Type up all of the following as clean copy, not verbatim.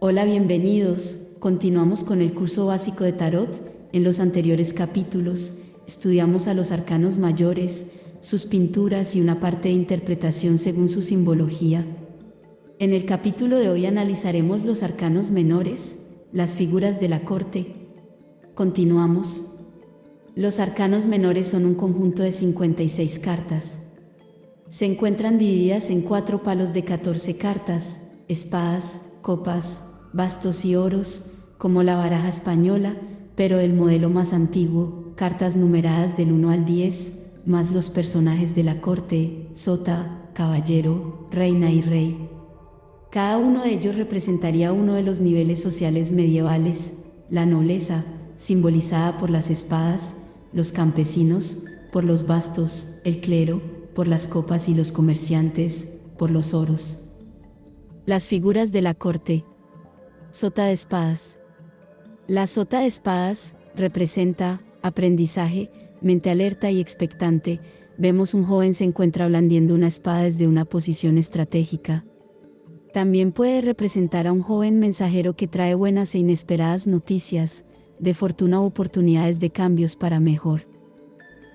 Hola, bienvenidos. Continuamos con el curso básico de Tarot. En los anteriores capítulos, estudiamos a los arcanos mayores, sus pinturas y una parte de interpretación según su simbología. En el capítulo de hoy analizaremos los arcanos menores, las figuras de la corte. Continuamos. Los arcanos menores son un conjunto de 56 cartas. Se encuentran divididas en 4 palos de 14 cartas: espadas, copas, bastos y oros, como la baraja española, pero el modelo más antiguo, cartas numeradas del 1 al 10, más los personajes de la corte, sota, caballero, reina y rey. Cada uno de ellos representaría uno de los niveles sociales medievales: la nobleza, simbolizada por las espadas; los campesinos, por los bastos; el clero, por las copas; y los comerciantes, por los oros. Las figuras de la corte. Sota de espadas. La sota de espadas representa aprendizaje, mente alerta y expectante. Vemos un joven se encuentra blandiendo una espada desde una posición estratégica. También puede representar a un joven mensajero que trae buenas e inesperadas noticias, de fortuna u oportunidades de cambios para mejor.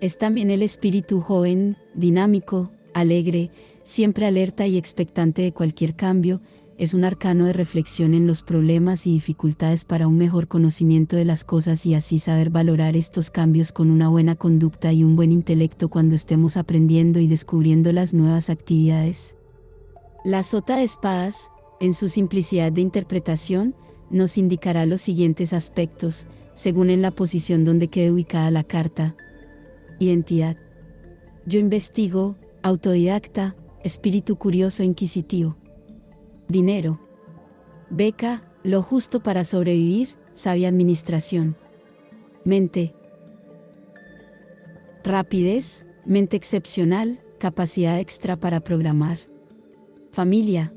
Es también el espíritu joven, dinámico, alegre, siempre alerta y expectante de cualquier cambio. Es un arcano de reflexión en los problemas y dificultades para un mejor conocimiento de las cosas y así saber valorar estos cambios con una buena conducta y un buen intelecto cuando estemos aprendiendo y descubriendo las nuevas actividades. La sota de espadas, en su simplicidad de interpretación, nos indicará los siguientes aspectos, según en la posición donde quede ubicada la carta. Identidad. Yo investigo, autodidacta, espíritu curioso e inquisitivo. Dinero. Beca, lo justo para sobrevivir, sabia administración. Mente. Rapidez, mente excepcional, capacidad extra para programar. Familia.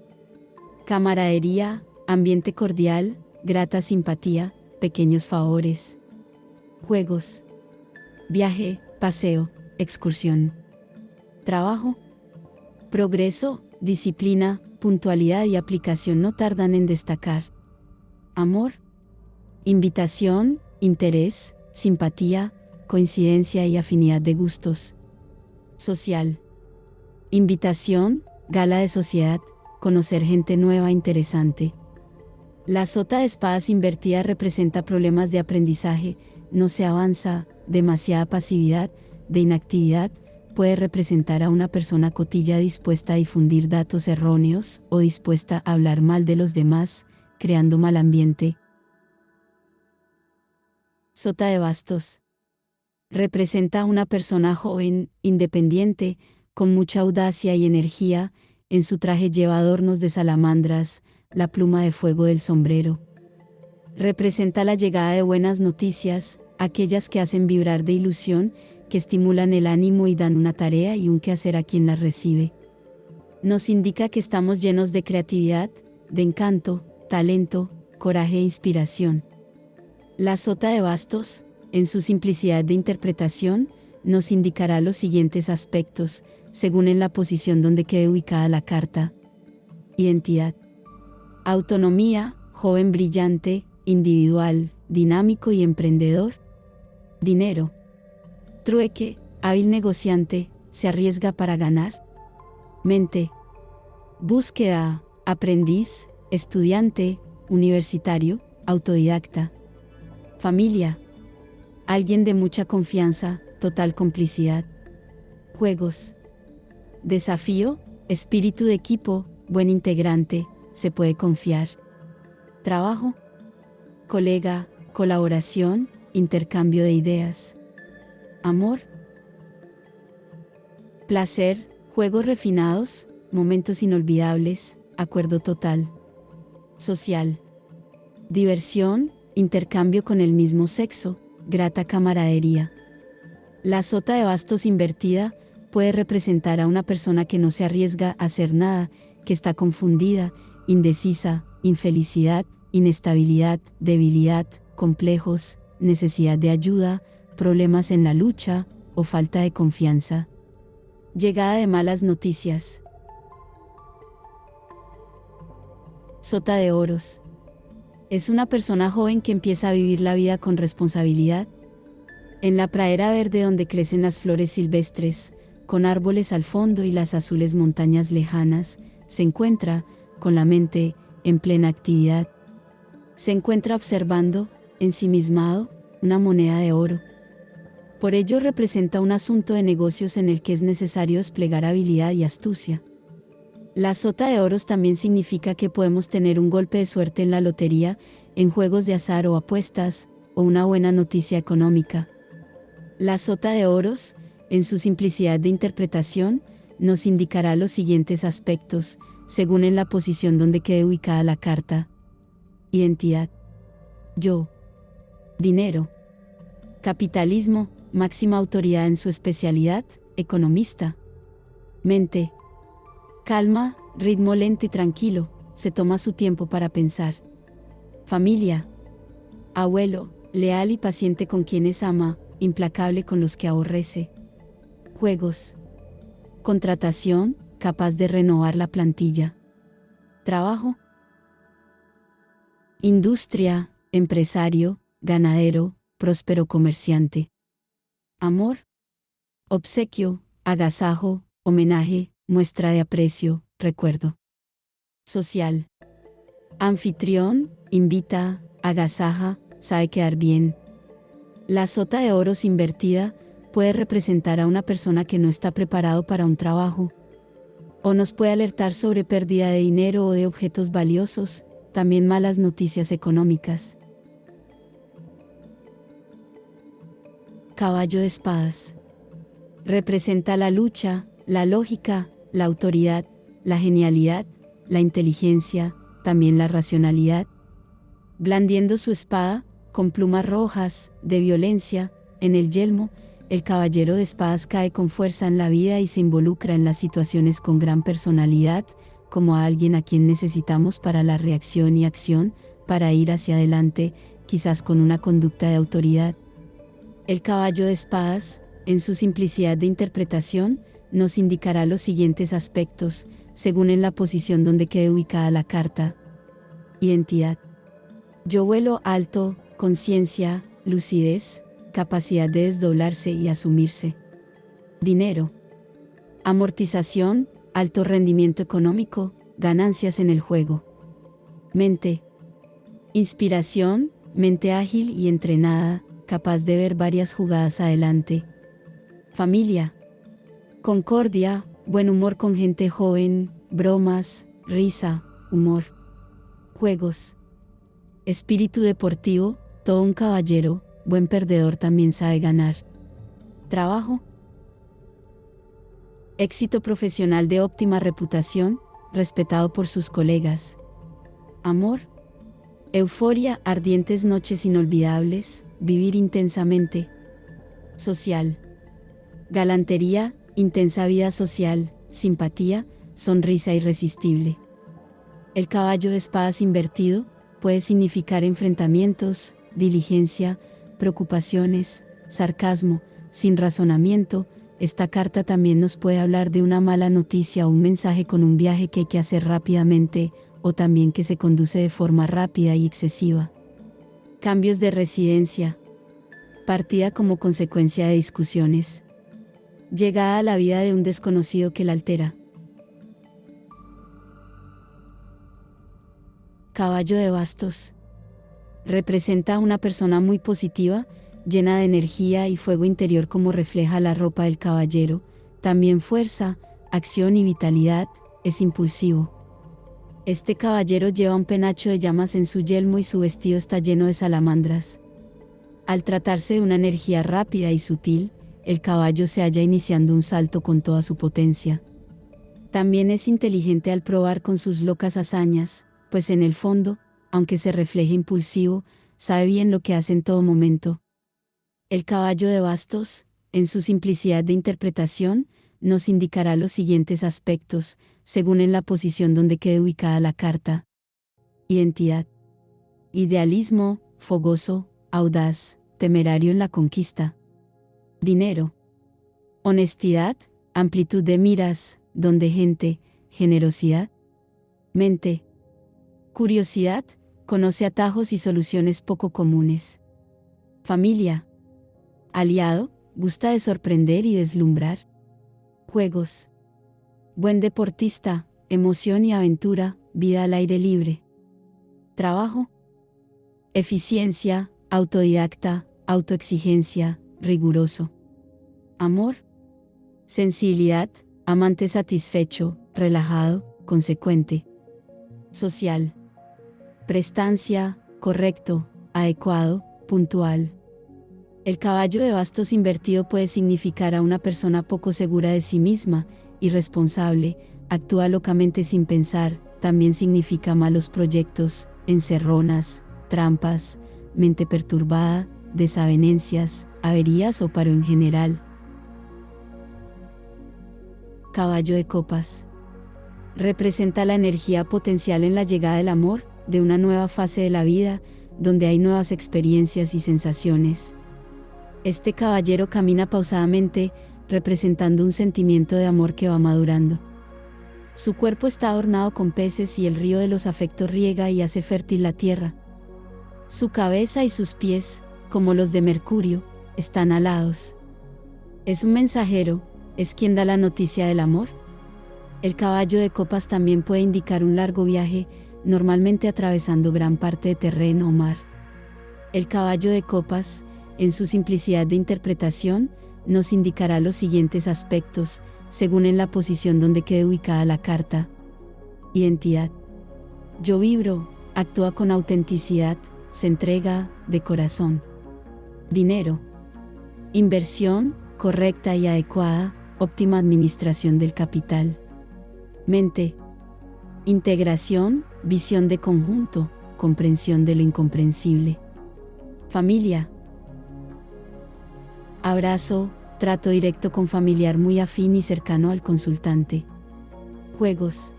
Camaradería, ambiente cordial, grata simpatía, pequeños favores. Juegos. Viaje, paseo, excursión. Trabajo. Progreso, disciplina, puntualidad y aplicación no tardan en destacar. Amor. Invitación, interés, simpatía, coincidencia y afinidad de gustos. Social. Invitación, gala de sociedad, conocer gente nueva interesante. La sota de espadas invertida representa problemas de aprendizaje, no se avanza, demasiada pasividad, de inactividad. Puede representar a una persona cotilla dispuesta a difundir datos erróneos o dispuesta a hablar mal de los demás, creando mal ambiente. Sota de bastos. Representa a una persona joven, independiente, con mucha audacia y energía. En su traje lleva adornos de salamandras, la pluma de fuego del sombrero. Representa la llegada de buenas noticias, aquellas que hacen vibrar de ilusión, que estimulan el ánimo y dan una tarea y un quehacer a quien las recibe. Nos indica que estamos llenos de creatividad, de encanto, talento, coraje e inspiración. La sota de bastos, en su simplicidad de interpretación, nos indicará los siguientes aspectos, según en la posición donde quede ubicada la carta. Identidad. Autonomía, joven brillante, individual, dinámico y emprendedor. Dinero. Trueque, hábil negociante, se arriesga para ganar. Mente. Búsqueda, aprendiz, estudiante, universitario, autodidacta. Familia. Alguien de mucha confianza, total complicidad. Juegos. Desafío, espíritu de equipo, buen integrante, se puede confiar. Trabajo. Colega, colaboración, intercambio de ideas. Amor. Placer, juegos refinados, momentos inolvidables, acuerdo total. Social. Diversión, intercambio con el mismo sexo, grata camaradería. La sota de bastos invertida puede representar a una persona que no se arriesga a hacer nada, que está confundida, indecisa, infelicidad, inestabilidad, debilidad, complejos, necesidad de ayuda, problemas en la lucha, o falta de confianza. Llegada de malas noticias. Sota de oros. Es una persona joven que empieza a vivir la vida con responsabilidad. En la pradera verde donde crecen las flores silvestres, con árboles al fondo y las azules montañas lejanas, se encuentra, con la mente, en plena actividad. Se encuentra observando, ensimismado, una moneda de oro. Por ello representa un asunto de negocios en el que es necesario desplegar habilidad y astucia. La sota de oros también significa que podemos tener un golpe de suerte en la lotería, en juegos de azar o apuestas, o una buena noticia económica. La sota de oros, en su simplicidad de interpretación, nos indicará los siguientes aspectos, según en la posición donde quede ubicada la carta. Identidad. Yo. Dinero. Capitalismo, máxima autoridad en su especialidad, economista. Mente. Calma, ritmo lento y tranquilo, se toma su tiempo para pensar. Familia. Abuelo, leal y paciente con quienes ama, implacable con los que aborrece. Juegos. Contratación, capaz de renovar la plantilla. Trabajo. Industria, empresario, ganadero, próspero comerciante. Amor. Obsequio, agasajo, homenaje, muestra de aprecio, recuerdo. Social. Anfitrión, invita, agasaja, sabe quedar bien. La sota de oros invertida puede representar a una persona que no está preparado para un trabajo, o nos puede alertar sobre pérdida de dinero o de objetos valiosos, también malas noticias económicas. Caballo de espadas. Representa la lucha, la lógica, la autoridad, la genialidad, la inteligencia, también la racionalidad. Blandiendo su espada, con plumas rojas, de violencia, en el yelmo, el caballero de espadas cae con fuerza en la vida y se involucra en las situaciones con gran personalidad, como a alguien a quien necesitamos para la reacción y acción, para ir hacia adelante, quizás con una conducta de autoridad. El caballo de espadas, en su simplicidad de interpretación, nos indicará los siguientes aspectos, según en la posición donde quede ubicada la carta. Identidad. Yo vuelo alto, conciencia, lucidez, capacidad de desdoblarse y asumirse. Dinero. Amortización, alto rendimiento económico, ganancias en el juego. Mente. Inspiración, mente ágil y entrenada, capaz de ver varias jugadas adelante. Familia. Concordia, buen humor con gente joven, bromas, risa, humor. Juegos. Espíritu deportivo, todo un caballero, buen perdedor también sabe ganar. Trabajo. Éxito profesional de óptima reputación, respetado por sus colegas. Amor. Euforia, ardientes noches inolvidables, vivir intensamente. Social. Galantería, intensa vida social, simpatía, sonrisa irresistible. El caballo de espadas invertido puede significar enfrentamientos, diligencia, preocupaciones, sarcasmo, sin razonamiento. Esta carta también nos puede hablar de una mala noticia o un mensaje con un viaje que hay que hacer rápidamente, o también que se conduce de forma rápida y excesiva. Cambios de residencia. Partida como consecuencia de discusiones. Llegada a la vida de un desconocido que la altera. Caballo de bastos. Representa a una persona muy positiva, llena de energía y fuego interior como refleja la ropa del caballero, también fuerza, acción y vitalidad, es impulsivo. Este caballero lleva un penacho de llamas en su yelmo y su vestido está lleno de salamandras. Al tratarse de una energía rápida y sutil, el caballo se halla iniciando un salto con toda su potencia. También es inteligente al probar con sus locas hazañas, pues en el fondo, aunque se refleje impulsivo, sabe bien lo que hace en todo momento. El caballo de bastos, en su simplicidad de interpretación, nos indicará los siguientes aspectos, según en la posición donde quede ubicada la carta. Identidad. Idealismo, fogoso, audaz, temerario en la conquista. Dinero. Honestidad, amplitud de miras, don de gente, generosidad. Mente. Curiosidad, Conoce atajos y soluciones poco comunes. Familia. Aliado, gusta de sorprender y deslumbrar. Juegos. Buen deportista, emoción y aventura, vida al aire libre. Trabajo. Eficiencia, autodidacta, autoexigencia, riguroso. Amor. Sensibilidad, amante satisfecho, relajado, consecuente. Social. Prestancia, correcto, adecuado, puntual. El caballo de bastos invertido puede significar a una persona poco segura de sí misma, irresponsable, actúa locamente sin pensar, también significa malos proyectos, encerronas, trampas, mente perturbada, desavenencias, averías o paro en general. Caballo de copas. Representa la energía potencial en la llegada del amor, de una nueva fase de la vida, donde hay nuevas experiencias y sensaciones. Este caballero camina pausadamente, representando un sentimiento de amor que va madurando. Su cuerpo está adornado con peces y el río de los afectos riega y hace fértil la tierra. Su cabeza y sus pies, como los de Mercurio, están alados. Es un mensajero, es quien da la noticia del amor. El caballo de copas también puede indicar un largo viaje, normalmente atravesando gran parte de terreno o mar. El caballo de copas, en su simplicidad de interpretación, nos indicará los siguientes aspectos, según en la posición donde quede ubicada la carta. Identidad. Yo vibro, actúa con autenticidad, se entrega, de corazón. Dinero. Inversión, correcta y adecuada, óptima administración del capital. Mente. Integración, visión de conjunto, comprensión de lo incomprensible. Familia. Abrazo, trato directo con familiar muy afín y cercano al consultante. Juegos.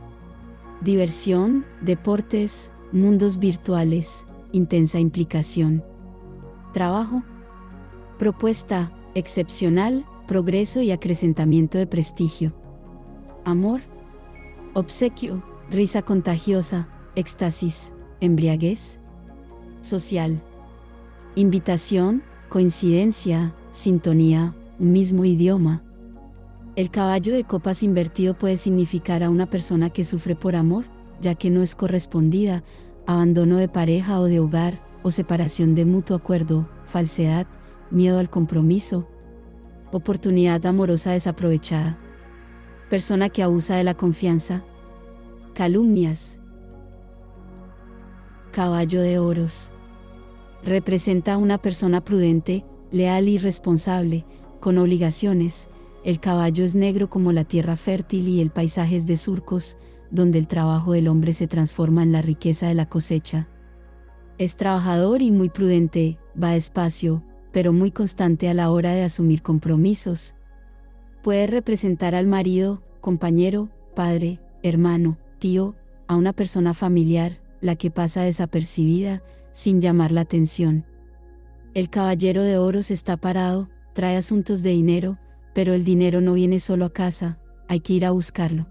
Diversión, deportes, mundos virtuales, intensa implicación. Trabajo. Propuesta, excepcional, progreso y acrecentamiento de prestigio. Amor. Obsequio, risa contagiosa, éxtasis, embriaguez. Social. Invitación, coincidencia, sintonía, un mismo idioma. El caballo de copas invertido puede significar a una persona que sufre por amor, ya que no es correspondida, abandono de pareja o de hogar, o separación de mutuo acuerdo, falsedad, miedo al compromiso, oportunidad amorosa desaprovechada. Persona que abusa de la confianza. Calumnias. Caballo de oros. Representa a una persona prudente, leal y responsable, con obligaciones. El caballo es negro como la tierra fértil y el paisaje es de surcos, donde el trabajo del hombre se transforma en la riqueza de la cosecha. Es trabajador y muy prudente, va despacio, pero muy constante a la hora de asumir compromisos. Puede representar al marido, compañero, padre, hermano, tío, a una persona familiar, la que pasa desapercibida, sin llamar la atención. El caballero de oros está parado, trae asuntos de dinero, pero el dinero no viene solo a casa, hay que ir a buscarlo.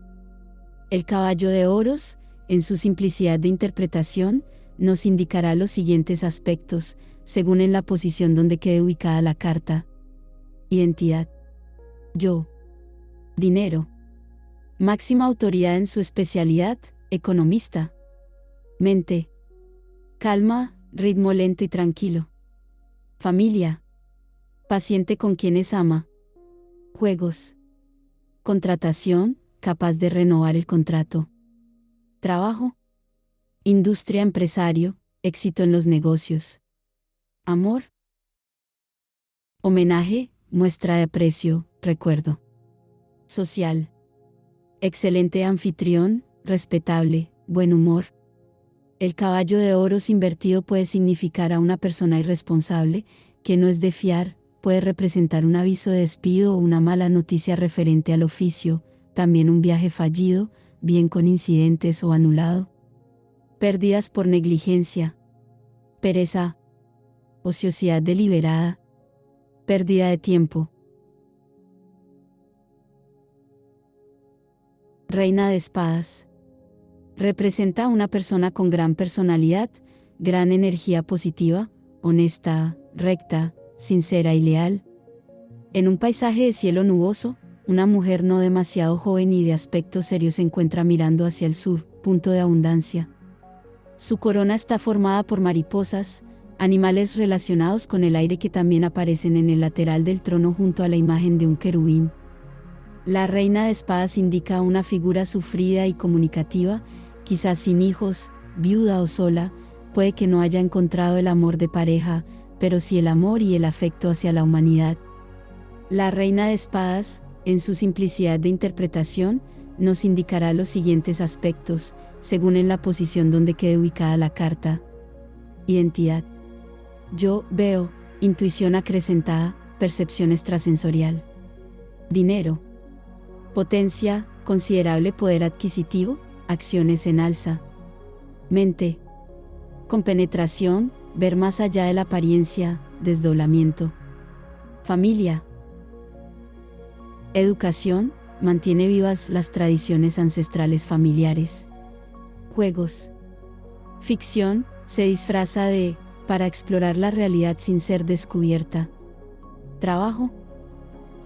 El caballo de oros, en su simplicidad de interpretación, nos indicará los siguientes aspectos, según en la posición donde quede ubicada la carta. Identidad. Yo. Dinero. Máxima autoridad en su especialidad, economista. Mente. Calma, ritmo lento y tranquilo. Familia. Paciente con quienes ama. Juegos. Contratación, capaz de renovar el contrato. Trabajo. Industria, empresario, éxito en los negocios. Amor. Homenaje, muestra de aprecio, recuerdo. Social. Excelente anfitrión, respetable, buen humor. El caballo de oros invertido puede significar a una persona irresponsable, que no es de fiar, puede representar un aviso de despido o una mala noticia referente al oficio, también un viaje fallido, bien con incidentes o anulado. Pérdidas por negligencia. Pereza. Ociosidad deliberada. Pérdida de tiempo. Reina de espadas. Representa a una persona con gran personalidad, gran energía positiva, honesta, recta, sincera y leal. En un paisaje de cielo nuboso, una mujer no demasiado joven y de aspecto serio se encuentra mirando hacia el sur, punto de abundancia. Su corona está formada por mariposas, animales relacionados con el aire que también aparecen en el lateral del trono junto a la imagen de un querubín. La reina de espadas indica una figura sufrida y comunicativa, quizás sin hijos, viuda o sola, puede que no haya encontrado el amor de pareja, pero sí el amor y el afecto hacia la humanidad. La reina de espadas, en su simplicidad de interpretación, nos indicará los siguientes aspectos, según en la posición donde quede ubicada la carta. Identidad. Yo veo, intuición acrecentada, percepción extrasensorial. Dinero. Potencia, considerable poder adquisitivo, acciones en alza. Mente. Compenetración, ver más allá de la apariencia, desdoblamiento. Familia. Educación, mantiene vivas las tradiciones ancestrales familiares. Juegos. Ficción, se disfraza de, para explorar la realidad sin ser descubierta. Trabajo.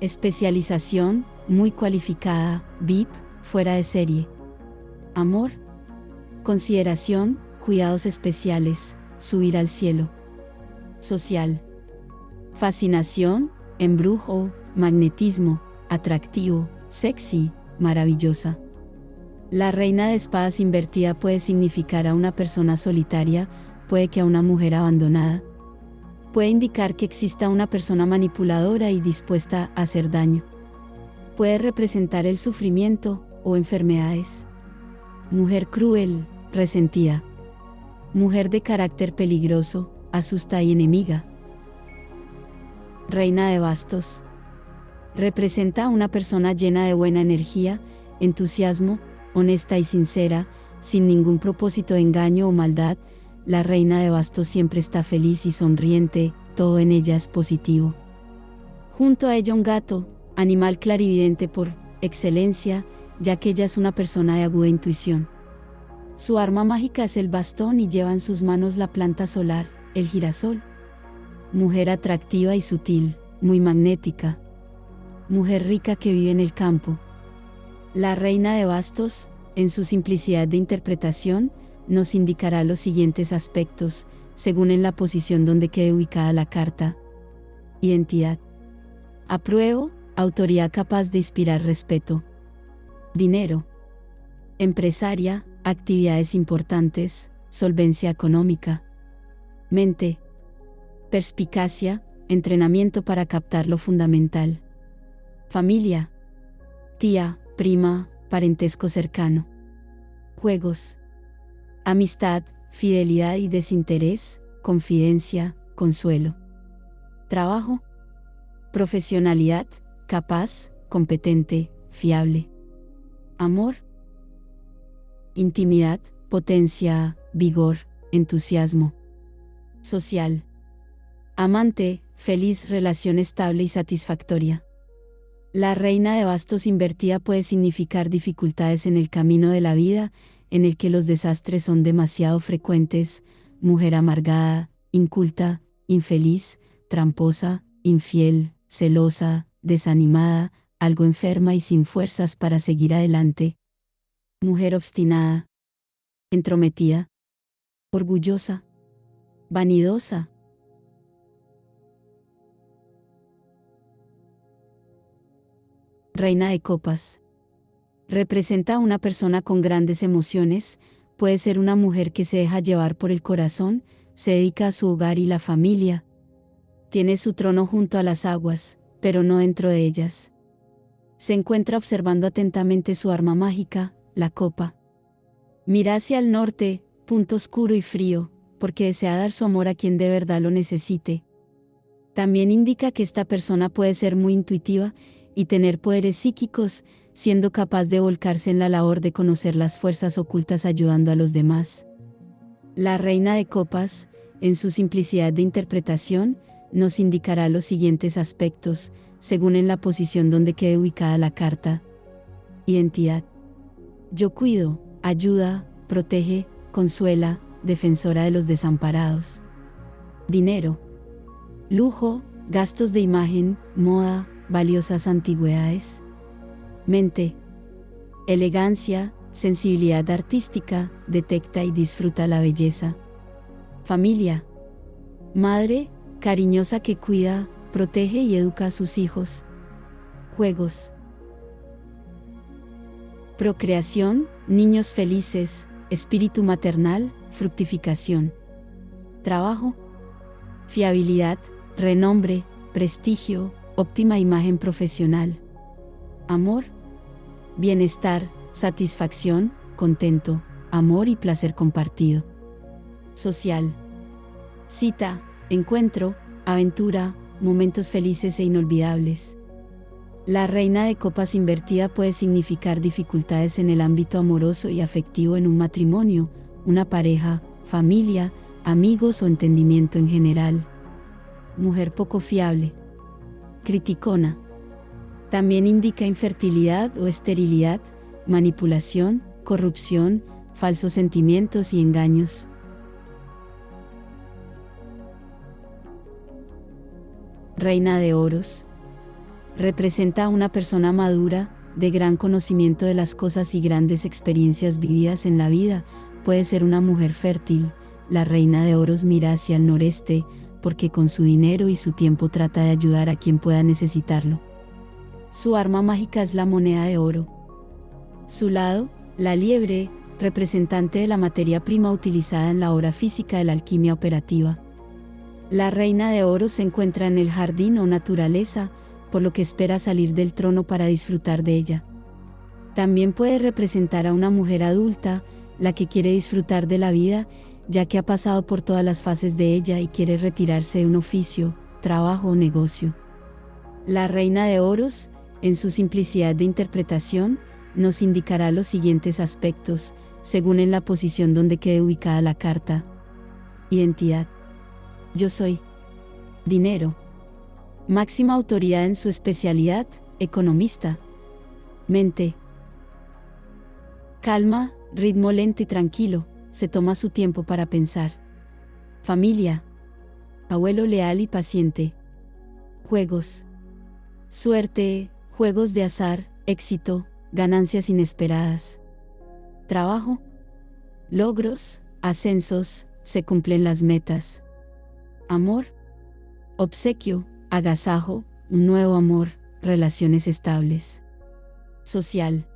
Especialización, muy cualificada, VIP, fuera de serie. Amor. Consideración, cuidados especiales, subir al cielo. Social. Fascinación, embrujo, magnetismo, atractivo, sexy, maravillosa. La reina de espadas invertida puede significar a una persona solitaria, puede que a una mujer abandonada. Puede indicar que exista una persona manipuladora y dispuesta a hacer daño. Puede representar el sufrimiento o enfermedades. Mujer cruel, resentida. Mujer de carácter peligroso, asusta y enemiga. Reina de bastos. Representa a una persona llena de buena energía, entusiasmo, honesta y sincera, sin ningún propósito de engaño o maldad. La reina de bastos siempre está feliz y sonriente, todo en ella es positivo. Junto a ella un gato, animal clarividente por excelencia, ya que ella es una persona de aguda intuición. Su arma mágica es el bastón y lleva en sus manos la planta solar, el girasol. Mujer atractiva y sutil, muy magnética. Mujer rica que vive en el campo. La reina de bastos, en su simplicidad de interpretación, nos indicará los siguientes aspectos, según en la posición donde quede ubicada la carta. Identidad. Apruebo, autoridad capaz de inspirar respeto. Dinero. Empresaria, actividades importantes, solvencia económica. Mente. Perspicacia, entrenamiento para captar lo fundamental. Familia. Tía, prima, parentesco cercano. Juegos. Amistad, fidelidad y desinterés, confidencia, consuelo. Trabajo. Profesionalidad, capaz, competente, fiable. Amor. Intimidad, potencia, vigor, entusiasmo. Social. Amante, feliz relación estable y satisfactoria. La reina de bastos invertida puede significar dificultades en el camino de la vida, en el que los desastres son demasiado frecuentes, mujer amargada, inculta, infeliz, tramposa, infiel, celosa, desanimada, algo enferma y sin fuerzas para seguir adelante. Mujer obstinada, entrometida, orgullosa, vanidosa. Reina de copas. Representa a una persona con grandes emociones, puede ser una mujer que se deja llevar por el corazón, se dedica a su hogar y la familia. Tiene su trono junto a las aguas, pero no dentro de ellas. Se encuentra observando atentamente su arma mágica, la copa. Mira hacia el norte, punto oscuro y frío, porque desea dar su amor a quien de verdad lo necesite. También indica que esta persona puede ser muy intuitiva y tener poderes psíquicos, siendo capaz de volcarse en la labor de conocer las fuerzas ocultas ayudando a los demás. La reina de copas, en su simplicidad de interpretación, nos indicará los siguientes aspectos, según en la posición donde quede ubicada la carta. Identidad. Yo cuido, ayuda, protege, consuela, defensora de los desamparados. Dinero. Lujo, gastos de imagen, moda, valiosas antigüedades. Mente. Elegancia, sensibilidad artística, detecta y disfruta la belleza. Familia. Madre, cariñosa que cuida, protege y educa a sus hijos. Juegos. Procreación, niños felices, espíritu maternal, fructificación. Trabajo. Fiabilidad, renombre, prestigio, óptima imagen profesional. Amor. Bienestar, satisfacción, contento, amor y placer compartido. Social. Cita, encuentro, aventura, momentos felices e inolvidables. La reina de copas invertida puede significar dificultades en el ámbito amoroso y afectivo en un matrimonio, una pareja, familia, amigos o entendimiento en general. Mujer poco fiable. Criticona. También indica infertilidad o esterilidad, manipulación, corrupción, falsos sentimientos y engaños. Reina de oros. Representa a una persona madura, de gran conocimiento de las cosas y grandes experiencias vividas en la vida. Puede ser una mujer fértil. La reina de oros mira hacia el noreste, porque con su dinero y su tiempo trata de ayudar a quien pueda necesitarlo. Su arma mágica es la moneda de oro. Su lado, la liebre, representante de la materia prima utilizada en la obra física de la alquimia operativa. La reina de oro se encuentra en el jardín o naturaleza, por lo que espera salir del trono para disfrutar de ella. También puede representar a una mujer adulta, la que quiere disfrutar de la vida, ya que ha pasado por todas las fases de ella y quiere retirarse de un oficio, trabajo o negocio. La reina de oros, en su simplicidad de interpretación, nos indicará los siguientes aspectos, según en la posición donde quede ubicada la carta. Identidad. Yo soy. Dinero. Máxima autoridad en su especialidad, economista. Mente. Calma, ritmo lento y tranquilo, se toma su tiempo para pensar. Familia. Abuelo leal y paciente. Juegos. Suerte, juegos de azar, éxito, ganancias inesperadas. Trabajo. Logros, ascensos, se cumplen las metas. Amor. Obsequio, agasajo, un nuevo amor, relaciones estables. Social.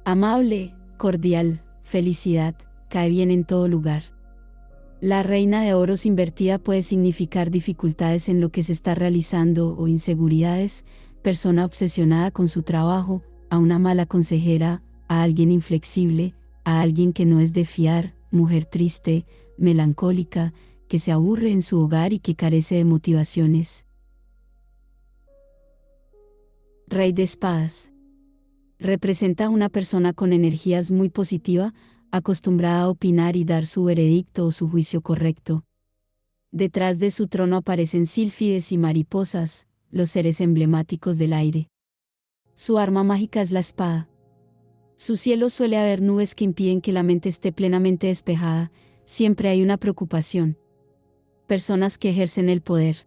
Amable, cordial, felicidad, cae bien en todo lugar. La reina de oros invertida puede significar dificultades en lo que se está realizando o inseguridades, persona obsesionada con su trabajo, a una mala consejera, a alguien inflexible, a alguien que no es de fiar, mujer triste, melancólica, que se aburre en su hogar y que carece de motivaciones. Rey de espadas. Representa a una persona con energías muy positiva, acostumbrada a opinar y dar su veredicto o su juicio correcto. Detrás de su trono aparecen sílfides y mariposas, los seres emblemáticos del aire. Su arma mágica es la espada. Su cielo suele haber nubes que impiden que la mente esté plenamente despejada, siempre hay una preocupación. Personas que ejercen el poder.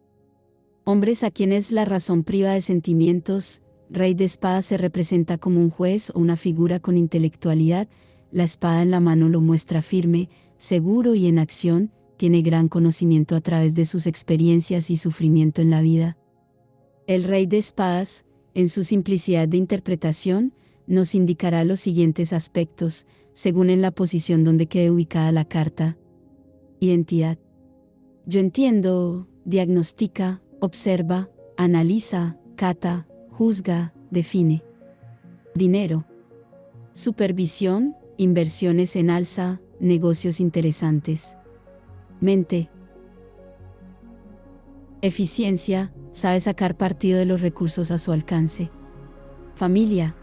Hombres a quienes la razón priva de sentimientos. Rey de espadas se representa como un juez o una figura con intelectualidad, la espada en la mano lo muestra firme, seguro y en acción, tiene gran conocimiento a través de sus experiencias y sufrimiento en la vida. El rey de espadas, en su simplicidad de interpretación, nos indicará los siguientes aspectos, según en la posición donde quede ubicada la carta. Identidad. Yo entiendo, diagnostica, observa, analiza, cata, juzga, define. Dinero. Supervisión, inversiones en alza, negocios interesantes. Mente. Eficiencia, sabe sacar partido de los recursos a su alcance. Familia.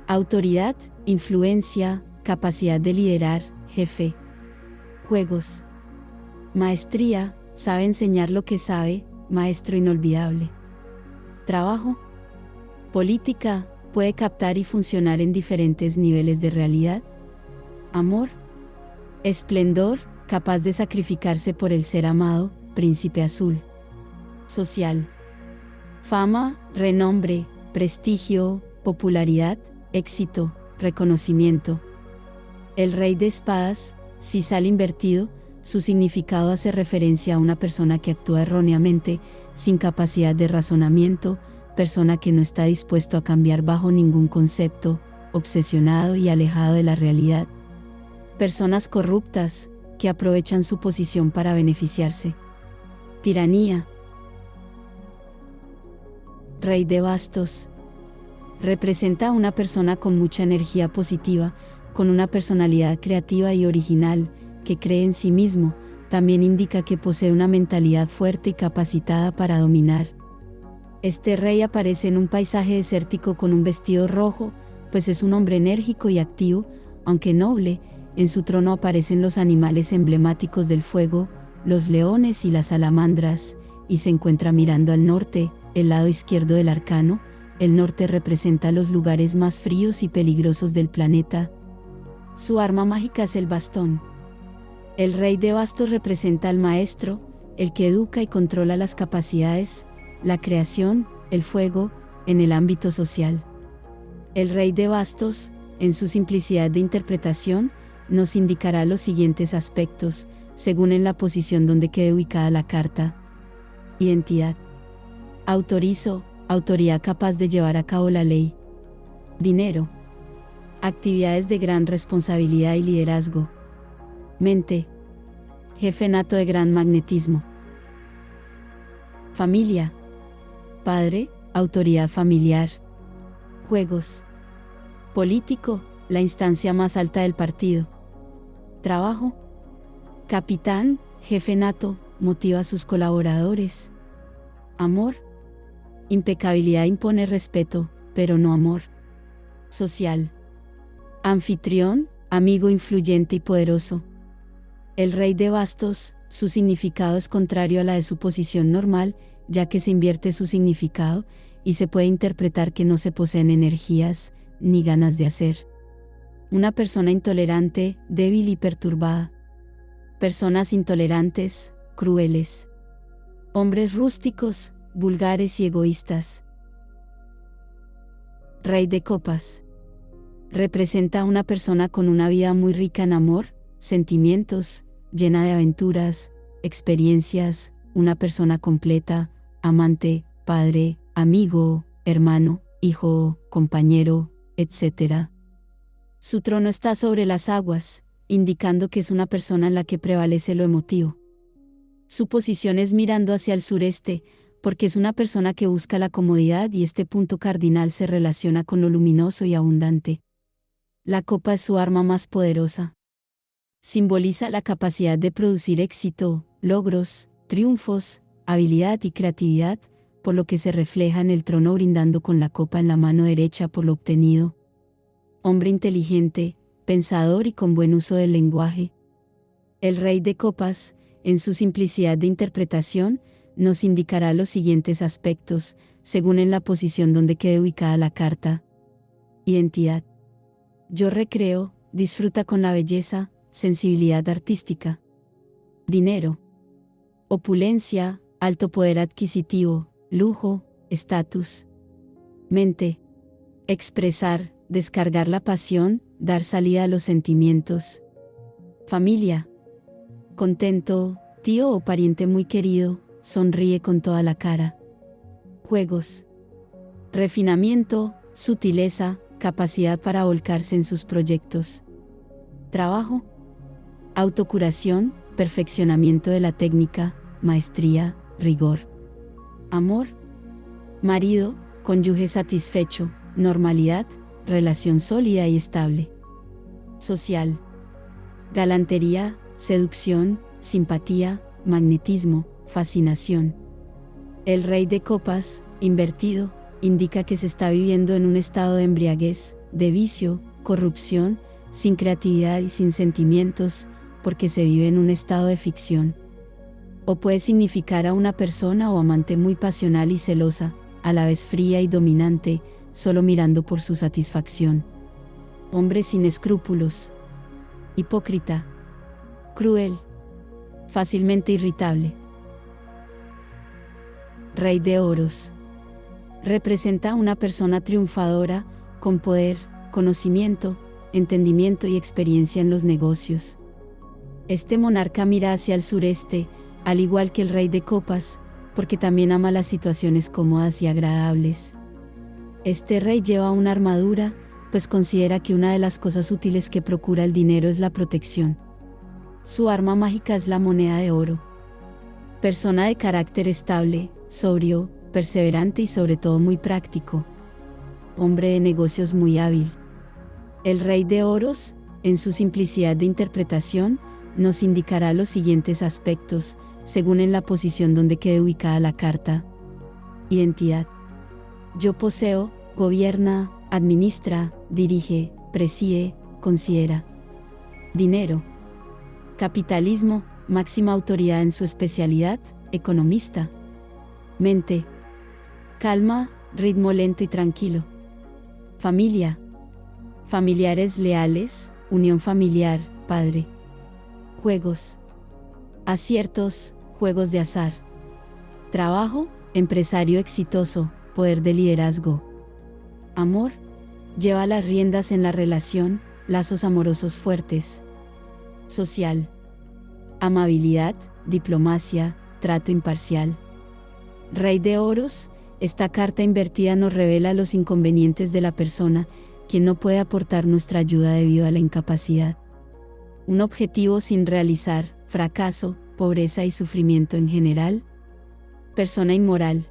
Autoridad, influencia, capacidad de liderar, jefe. Juegos. Maestría, sabe enseñar lo que sabe, maestro inolvidable. Trabajo. Política, puede captar y funcionar en diferentes niveles de realidad. Amor. Esplendor, capaz de sacrificarse por el ser amado, príncipe azul. Social. Fama, renombre, prestigio, popularidad, éxito, reconocimiento. El rey de espadas, si sale invertido, su significado hace referencia a una persona que actúa erróneamente, sin capacidad de razonamiento, persona que no está dispuesto a cambiar bajo ningún concepto, obsesionado y alejado de la realidad. Personas corruptas, que aprovechan su posición para beneficiarse. Tiranía. Rey de bastos. Representa a una persona con mucha energía positiva, con una personalidad creativa y original, que cree en sí mismo. También indica que posee una mentalidad fuerte y capacitada para dominar. Este rey aparece en un paisaje desértico con un vestido rojo, pues es un hombre enérgico y activo, aunque noble. En su trono aparecen los animales emblemáticos del fuego, los leones y las salamandras, y se encuentra mirando al norte, el lado izquierdo del arcano. El norte representa los lugares más fríos y peligrosos del planeta. Su arma mágica es el bastón. El rey de bastos representa al maestro, el que educa y controla las capacidades, la creación, el fuego, en el ámbito social. El rey de bastos, en su simplicidad de interpretación, nos indicará los siguientes aspectos, según en la posición donde quede ubicada la carta. Identidad. Autorizo, autoridad capaz de llevar a cabo la ley. Dinero. Actividades de gran responsabilidad y liderazgo. Mente. Jefe nato de gran magnetismo. Familia. Padre, autoridad familiar. Juegos. Político, la instancia más alta del partido. Trabajo. Capitán, jefe nato, motiva a sus colaboradores. Amor. Impecabilidad impone respeto, pero no amor. Social. Anfitrión, amigo influyente y poderoso. El rey de bastos, su significado es contrario a la de su posición normal, ya que se invierte su significado, y se puede interpretar que no se poseen energías, ni ganas de hacer. Una persona intolerante, débil y perturbada. Personas intolerantes, crueles. Hombres rústicos, vulgares y egoístas. Rey de copas. Representa a una persona con una vida muy rica en amor, sentimientos, llena de aventuras, experiencias, una persona completa, amante, padre, amigo, hermano, hijo, compañero, etc. Su trono está sobre las aguas, indicando que es una persona en la que prevalece lo emotivo. Su posición es mirando hacia el sureste, porque es una persona que busca la comodidad y este punto cardinal se relaciona con lo luminoso y abundante. La copa es su arma más poderosa. Simboliza la capacidad de producir éxito, logros, triunfos, habilidad y creatividad, por lo que se refleja en el trono brindando con la copa en la mano derecha por lo obtenido. Hombre inteligente, pensador y con buen uso del lenguaje. El rey de copas, en su simplicidad de interpretación, nos indicará los siguientes aspectos, según en la posición donde quede ubicada la carta. Identidad. Yo recreo, disfruta con la belleza, sensibilidad artística. Dinero. Opulencia, alto poder adquisitivo, lujo, estatus. Mente. Expresar, descargar la pasión, dar salida a los sentimientos. Familia. Contento, tío o pariente muy querido, sonríe con toda la cara. Juegos. Refinamiento, sutileza, capacidad para volcarse en sus proyectos. Trabajo. Autocuración, perfeccionamiento de la técnica, maestría, rigor. Amor. Marido, cónyuge satisfecho, normalidad, relación sólida y estable. Social. Galantería, seducción, simpatía, magnetismo, fascinación. El rey de copas, invertido, indica que se está viviendo en un estado de embriaguez, de vicio, corrupción, sin creatividad y sin sentimientos, porque se vive en un estado de ficción. O puede significar a una persona o amante muy pasional y celosa, a la vez fría y dominante, solo mirando por su satisfacción. Hombre sin escrúpulos. Hipócrita. Cruel, fácilmente irritable. Rey de Oros. Representa a una persona triunfadora, con poder, conocimiento, entendimiento y experiencia en los negocios. Este monarca mira hacia el sureste, al igual que el Rey de Copas, porque también ama las situaciones cómodas y agradables. Este rey lleva una armadura, pues considera que una de las cosas útiles que procura el dinero es la protección. Su arma mágica es la moneda de oro. Persona de carácter estable, sobrio, perseverante y sobre todo muy práctico. Hombre de negocios muy hábil. El Rey de Oros, en su simplicidad de interpretación, nos indicará los siguientes aspectos, según en la posición donde quede ubicada la carta. Identidad. Yo poseo, gobierna, administra, dirige, preside, considera. Dinero. Capitalismo, máxima autoridad en su especialidad, economista. Mente. Calma, ritmo lento y tranquilo. Familia. Familiares leales, unión familiar, padre. Juegos. Aciertos, juegos de azar. Trabajo, empresario exitoso, poder de liderazgo. Amor, lleva las riendas en la relación, lazos amorosos fuertes. Social. Amabilidad, diplomacia, trato imparcial. Rey de Oros, esta carta invertida nos revela los inconvenientes de la persona, quien no puede aportar nuestra ayuda debido a la incapacidad. Un objetivo sin realizar, fracaso, pobreza y sufrimiento en general. Persona inmoral.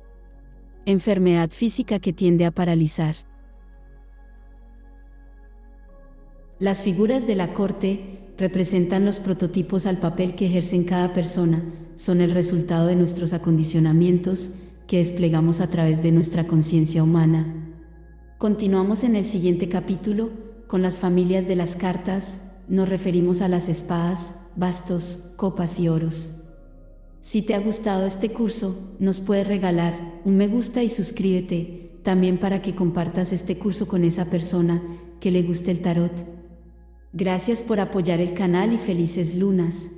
Enfermedad física que tiende a paralizar. Las figuras de la corte representan los prototipos al papel que ejercen cada persona, son el resultado de nuestros acondicionamientos que desplegamos a través de nuestra conciencia humana. Continuamos en el siguiente capítulo, con las familias de las cartas, nos referimos a las espadas, bastos, copas y oros. Si te ha gustado este curso, nos puedes regalar un me gusta y suscríbete, también para que compartas este curso con esa persona que le guste el tarot. Gracias por apoyar el canal y felices lunas.